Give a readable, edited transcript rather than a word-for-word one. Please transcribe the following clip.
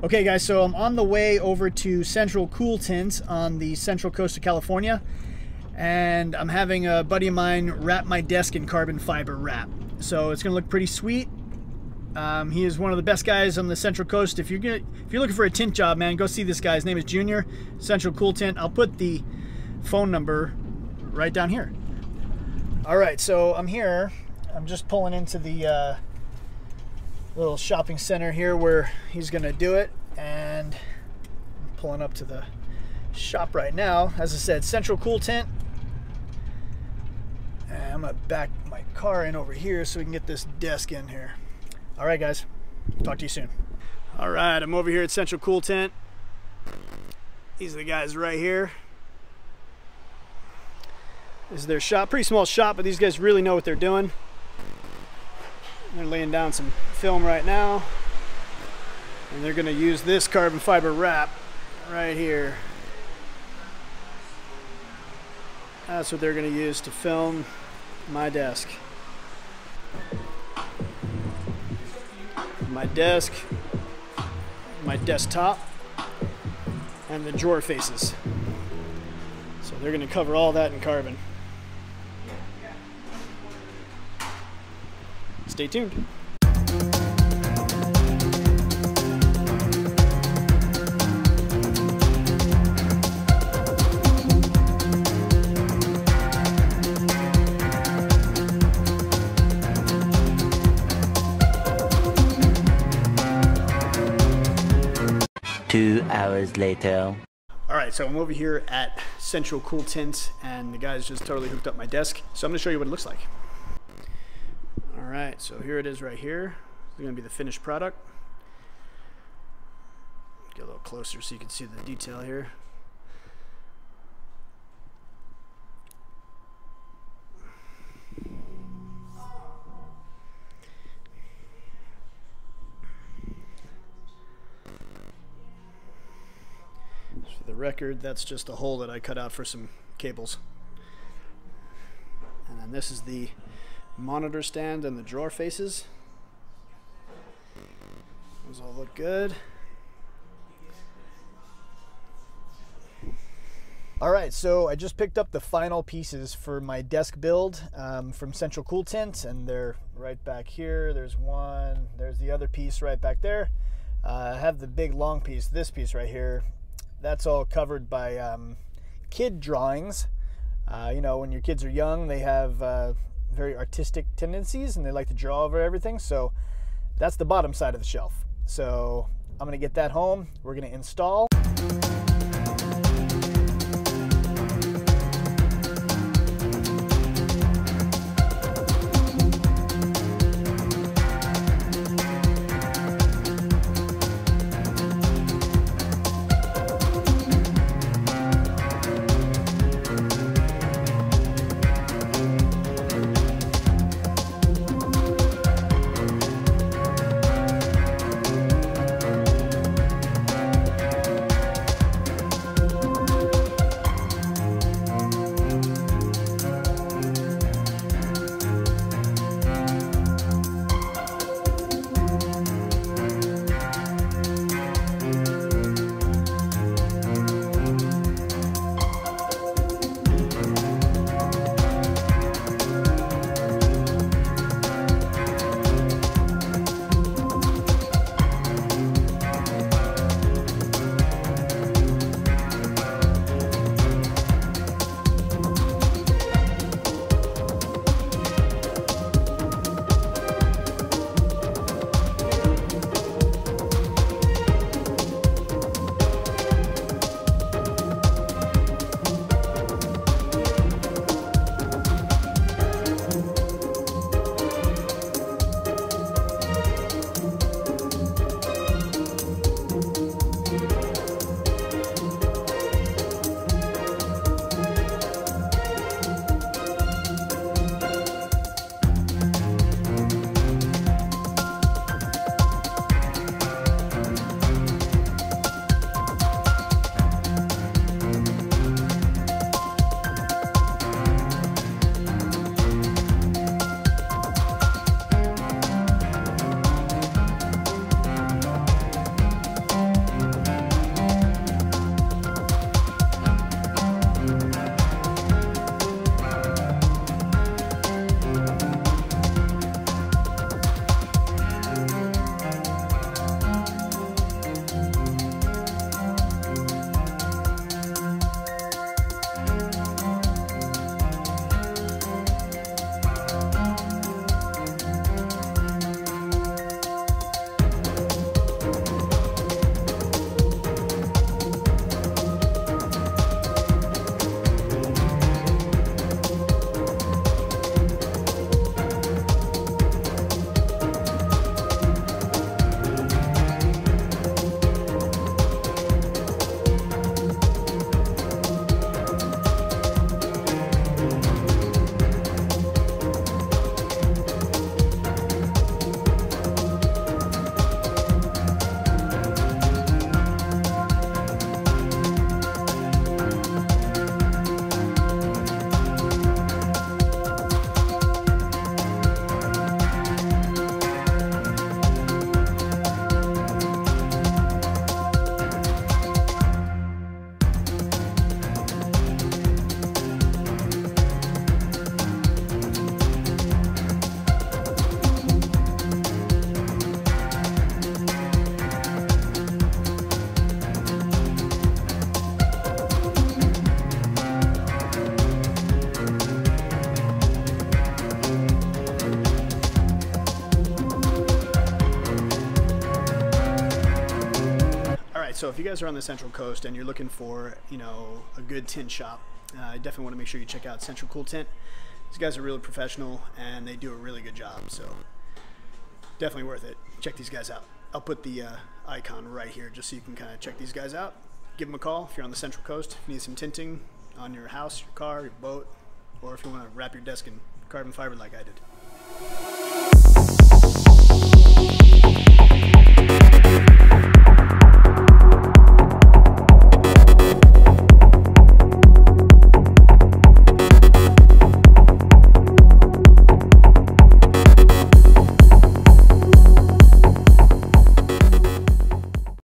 Okay guys, so I'm on the way over to Central Cool Tint on the central coast of California, and I'm having a buddy of mine wrap my desk in carbon fiber wrap. So it's gonna look pretty sweet. He is one of the best guys on the Central Coast. If you're looking for a tint job, man, go see this guy. His name is Junior, Central Cool Tint. I'll put the phone number right down here. All right, so I'm here. I'm just pulling into the little shopping center here where he's gonna do it, and I'm pulling up to the shop right now. As I said, Central Cool Tint. And I'm gonna back my car in over here so we can get this desk in here. All right guys, talk to you soon. All right, I'm over here at Central Cool Tint. These are the guys right here. This is their shop, pretty small shop, but these guys really know what they're doing. They're laying down some film right now, and they're going to use this carbon fiber wrap right here. That's what they're going to use to film my desk. My desk, my desktop, and the drawer faces. So they're going to cover all that in carbon. Stay tuned. 2 hours later. All right, so I'm over here at Central Cool Tint, and the guys just totally hooked up my desk. So I'm gonna show you what it looks like. All right, so here it is right here. It's gonna be the finished product. Get a little closer so you can see the detail here. For the record, that's just a hole that I cut out for some cables. And then this is the monitor stand and the drawer faces. Those all look good. All right, so I just picked up the final pieces for my desk build from Central Cool Tint, and they're right back here. There's one, there's the other piece right back there. I have the big long piece, this piece right here. That's all covered by kid drawings. You know, when your kids are young, they have very artistic tendencies and they like to draw over everything. So that's the bottom side of the shelf. So I'm gonna get that home. We're gonna install. right, so if you guys are on the Central Coast and you're looking for, you know, a good tint shop, I definitely want to make sure you check out Central Cool Tint. These guys are really professional and they do a really good job, so definitely worth it. Check these guys out. I'll put the icon right here just so you can kind of check these guys out. Give them a call if you're on the Central Coast, if you need some tinting on your house, your car, your boat, or if you want to wrap your desk in carbon fiber like I did.